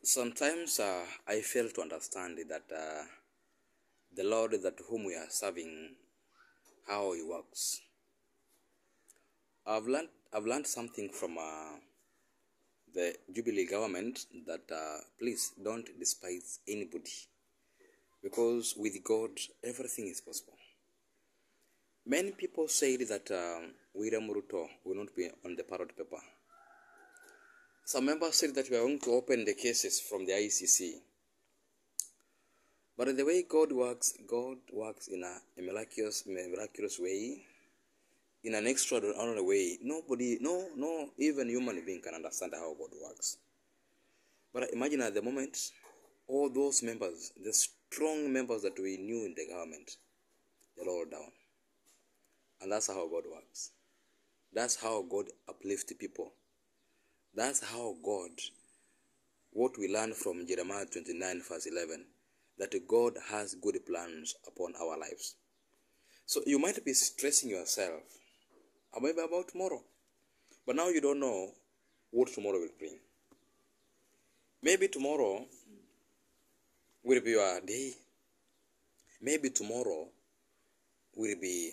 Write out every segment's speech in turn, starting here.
Sometimes I fail to understand that the Lord that whom we are serving, how He works. I've learned something from the Jubilee government that please don't despise anybody because with God everything is possible. Many people said that William Ruto will not be on the ballot paper. Some members said that we are going to open the cases from the ICC. But the way God works in a miraculous way, in an extraordinary way. Nobody, no, even human being can understand how God works. But imagine at the moment, all those members, the strong members that we knew in the government, they're all down. And that's how God works. That's how God uplifts people. That's how God, what we learn from Jeremiah 29 verse 11, that God has good plans upon our lives. So you might be stressing yourself, maybe about tomorrow, but now you don't know what tomorrow will bring. Maybe tomorrow will be your day. Maybe tomorrow will be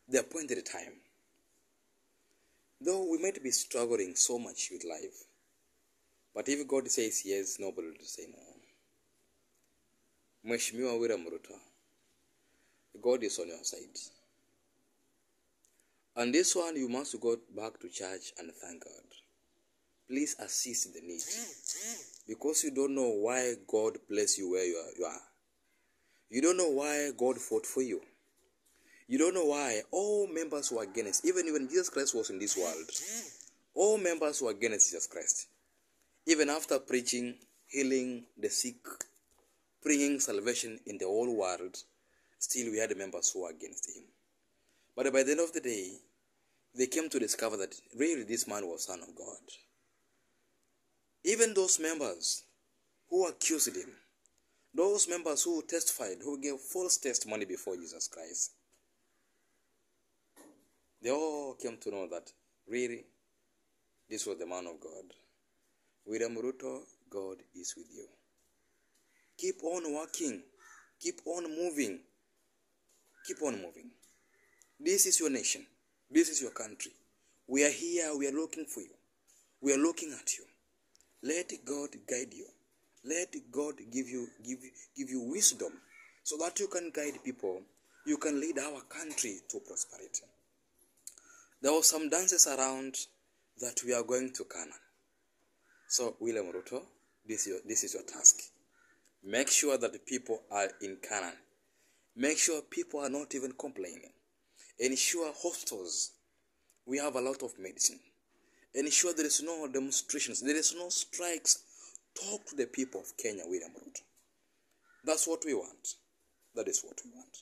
the appointed time. Though we might be struggling so much with life, but if God says yes, nobody will say no. Mheshimiwa William Ruto, God is on your side. And this one, you must go back to church and thank God. Please assist the need. Because you don't know why God placed you where you are. You don't know why God fought for you. You don't know why all members were against, even when Jesus Christ was in this world, all members were against Jesus Christ. Even after preaching, healing the sick, bringing salvation in the whole world, still we had members who were against him. But by the end of the day, they came to discover that really this man was Son of God. Even those members who accused him, those members who testified, who gave false testimony before Jesus Christ, they all came to know that really this was the man of God. William Ruto, God is with you. Keep on working. Keep on moving. Keep on moving. This is your nation. This is your country. We are here. We are looking for you. We are looking at you. Let God guide you. Let God give you wisdom so that you can guide people. You can lead our country to prosperity. There were some dances around that we are going to Canaan. So, William Ruto, this is your task. Make sure that the people are in Canaan. Make sure people are not even complaining. Ensure hospitals, we have a lot of medicine. Ensure there is no demonstrations, there is no strikes. Talk to the people of Kenya, William Ruto. That's what we want. That is what we want.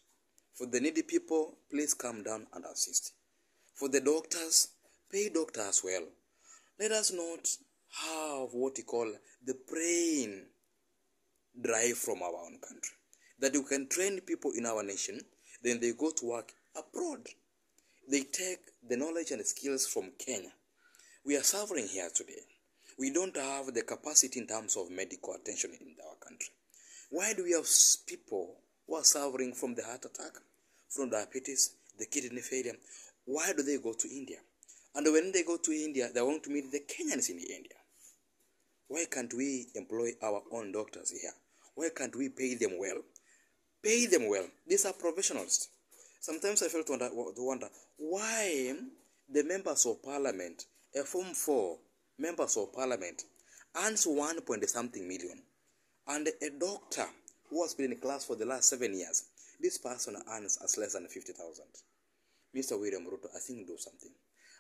For the needy people, please come down and assist. For the doctors, pay doctors well. Let us not have what you call the brain drive from our own country. That you can train people in our nation, then they go to work abroad. They take the knowledge and skills from Kenya. We are suffering here today. We don't have the capacity in terms of medical attention in our country. Why do we have people who are suffering from the heart attack, from diabetes, the kidney failure? Why do they go to India? And when they go to India, they want to meet the Kenyans in India. Why can't we employ our own doctors here? Why can't we pay them well? Pay them well. These are professionals. Sometimes I feel to wonder why the members of parliament, a Form 4 members of parliament, earns 1 point something million. And a doctor who has been in class for the last 7 years, this person earns as less than 50,000. Mr. William Ruto, I think do something.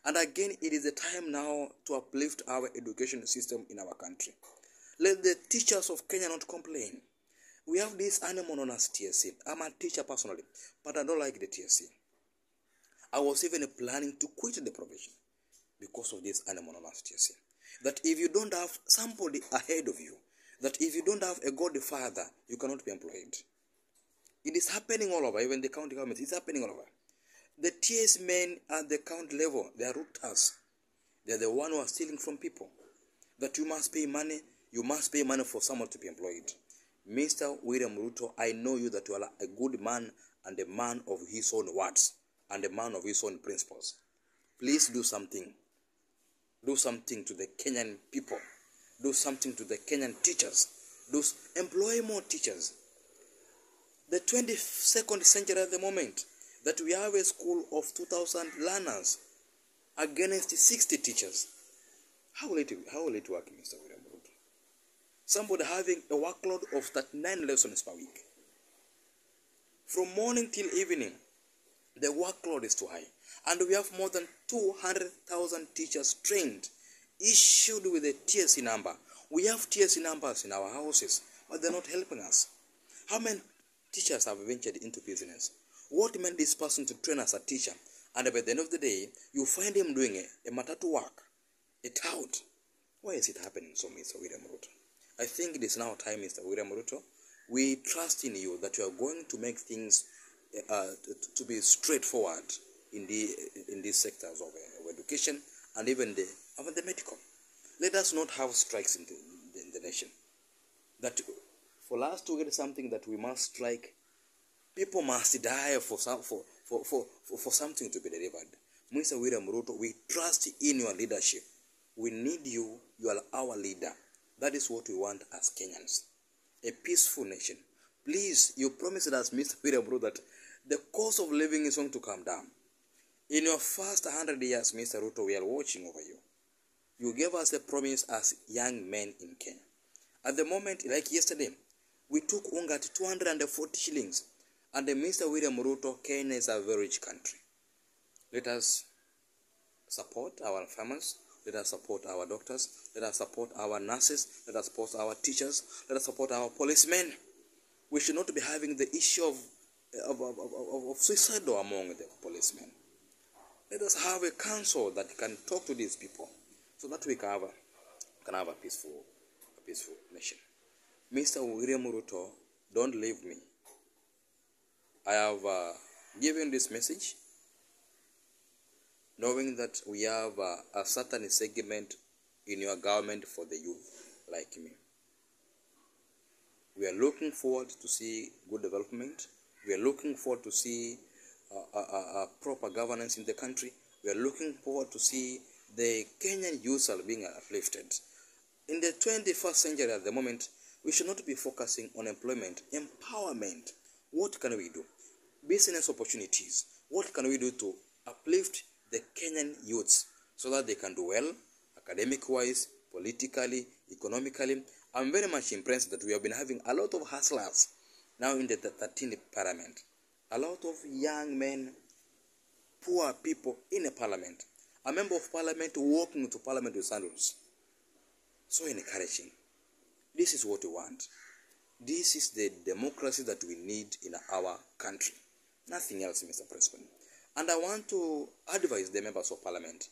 And again, it is the time now to uplift our education system in our country. Let the teachers of Kenya not complain. We have this animal known as TSC. I'm a teacher personally, but I don't like the TSC. I was even planning to quit the profession because of this animal known as TSC. That if you don't have somebody ahead of you, that if you don't have a godfather, you cannot be employed. It is happening all over, even the county government. It's happening all over. The TS men at the county level, they are rooters. They are the one who are stealing from people. That you must pay money You must pay money for someone to be employed. Mr. William Ruto, I know you that you are a good man and a man of his own words and a man of his own principles. Please do something. Do something to the Kenyan people. Do something to the Kenyan teachers. Employ more teachers. The 22nd century at the moment, that we have a school of 2,000 learners against 60 teachers. How will it work, Mr. William Ruto? Somebody having a workload of 39 lessons per week. From morning till evening, the workload is too high. And we have more than 200,000 teachers trained, issued with a TSC number. We have TSC numbers in our houses, but they're not helping us. How many teachers have ventured into business? What meant this person to train as a teacher? And by the end of the day, you find him doing a matatu work, a tout. Why is it happening so, Mr. William Ruto? I think it is now time, Mr. William Ruto. We trust in you that you are going to make things to be straightforward in these sectors of education and even the medical. Let us not have strikes in the nation. That for us to get something that we must strike, people must die for something to be delivered. Mr. William Ruto, we trust in your leadership. We need you. You are our leader. That is what we want as Kenyans. A peaceful nation. Please, you promised us, Mr. William Ruto, that the cost of living is going to come down. In your first 100 years, Mr. Ruto, we are watching over you. You gave us a promise as young men in Kenya. At the moment, like yesterday, we took unga at 240 shillings. And Mr. William Ruto, Kenya is a very rich country. Let us support our farmers. Let us support our doctors. Let us support our nurses. Let us support our teachers. Let us support our policemen. We should not be having the issue of suicide among the policemen. Let us have a council that can talk to these people so that we can have a peaceful nation. Mr. William Ruto, don't leave me. I have given this message knowing that we have a certain segment in your government for the youth like me. We are looking forward to see good development. We are looking forward to see proper governance in the country. We are looking forward to see the Kenyan youth are being uplifted. In the 21st century at the moment, we should not be focusing on employment, empowerment. What can we do? Business opportunities. What can we do to uplift the Kenyan youths so that they can do well, academic-wise, politically, economically? I'm very much impressed that we have been having a lot of hustlers now in the 13th parliament. A lot of young men, poor people in a parliament. A member of parliament walking to parliament with sandals. So encouraging. This is what we want. This is the democracy that we need in our country. Nothing else, Mr. President. And I want to advise the members of parliament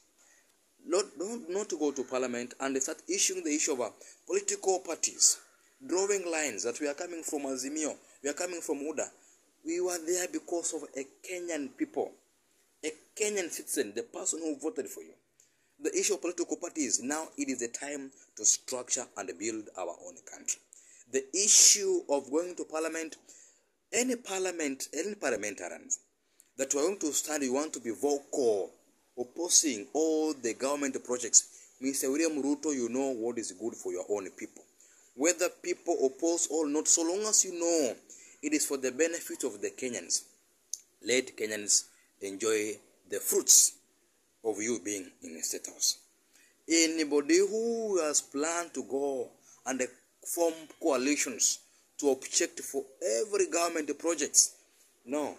not to go to parliament and start issuing the issue of political parties, drawing lines that we are coming from Azimio, we are coming from UDA. We were there because of a Kenyan people, a Kenyan citizen, the person who voted for you. The issue of political parties, now it is the time to structure and build our own country. The issue of going to parliament, any parliamentarians that we are going to stand, you want to be vocal, opposing all the government projects. Mr. William Ruto, you know what is good for your own people. Whether people oppose or not, so long as you know it is for the benefit of the Kenyans, let Kenyans enjoy the fruits of you being in the State House. Anybody who has planned to go and form coalitions to object for every government projects, no,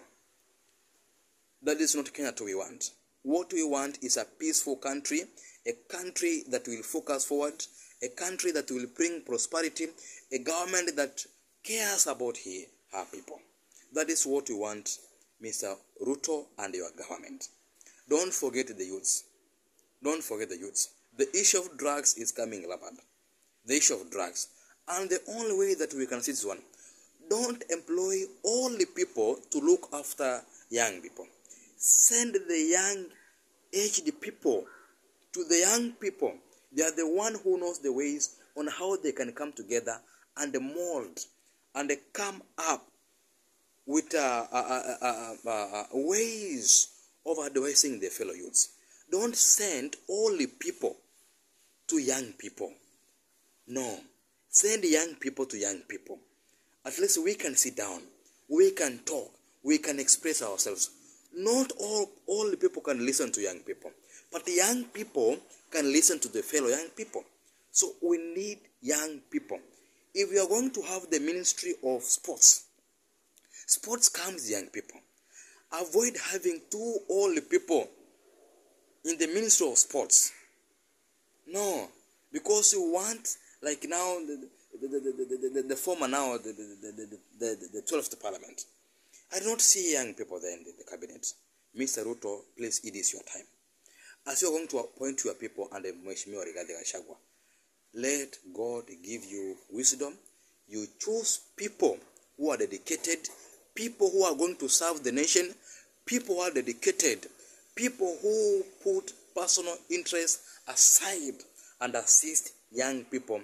that is not Kenya we want. What we want is a peaceful country, a country that will focus forward, a country that will bring prosperity, a government that cares about her people. That is what we want, Mr. Ruto and your government. Don't forget the youths. Don't forget the youths. The issue of drugs is coming rampant. The issue of drugs. And the only way that we can see this one, don't employ all the people to look after young people. Send the young aged people to the young people. They are the one who knows the ways on how they can come together and mold and come up with ways of advising their fellow youths. Don't send only people to young people. No. Send young people to young people. At least we can sit down. We can talk. We can express ourselves. Not all the people can listen to young people. But the young people can listen to the fellow young people. So we need young people. If we are going to have the ministry of sports, sports comes young people. Avoid having too old people in the ministry of sports. No, because you want, like now, the former now, the 12th parliament. I do not see young people there in the cabinet. Mr. Ruto, please, it is your time. As you are going to appoint your people under Mheshimiwa Rigathi Gachagua, let God give you wisdom. You choose people who are dedicated, people who are going to serve the nation, people who are dedicated, people who put personal interest aside and assist young people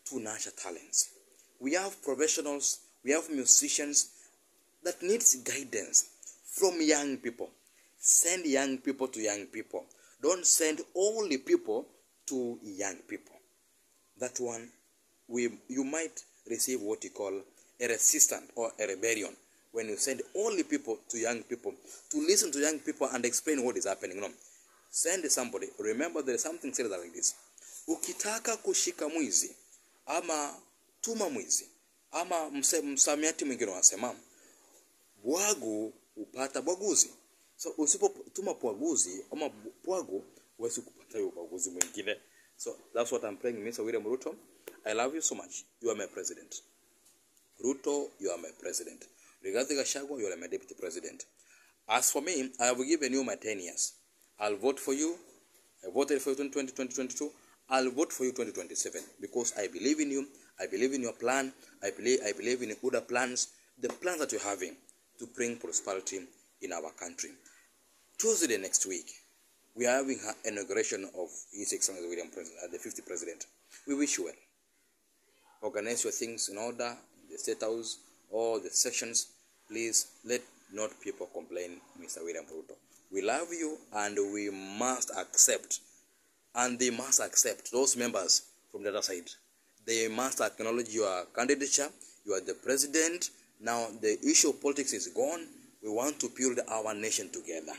to nurture talents. We have professionals, we have musicians that needs guidance from young people. Send young people to young people. Don't send only people to young people. That one, you might receive what you call a resistance or a rebellion when you send only people to young people to listen to young people and explain what is happening. No. Send somebody. Remember, there is something said like this. Ukitaka kushika mwizi ama tuma mwizi ama msamiati mwingine wanasema bwagu upata bwaguzi. So usipotuma bwaguzi ama bwagu huwezi kupata bwaguzi mwingine. So that's what I'm praying, Mr. William Ruto. I love you so much. You are my president. Ruto, you are my president. Rigathi Gachagua, you are my deputy president. As for me, I have given you my 10 years. I'll vote for you. I voted for you in 2022. I'll vote for you 2027 because I believe in you. I believe in your plan. I believe in other plans, the plans that you're having to bring prosperity in our country. Tuesday next week, we are having an inauguration of His Excellency William President, the 50th President. We wish you well. Organize your things in order, the State House, all the sessions. Please let not people complain, Mr. William Ruto. We love you and we must accept, and they must accept, those members from the other side. They must acknowledge your candidature. You are the president. Now the issue of politics is gone. We want to build our nation together.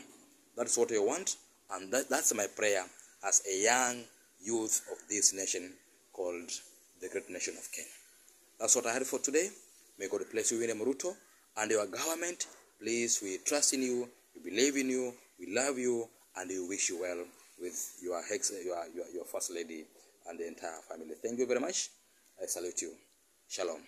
That's what we want. And that's my prayer as a young youth of this nation called the great nation of Kenya. That's what I had for today. May God bless you, William Ruto, and your government. Please, we trust in you, we believe in you, we love you, and we wish you well with your first lady and the entire family. Thank you very much. I salute you. Shalom.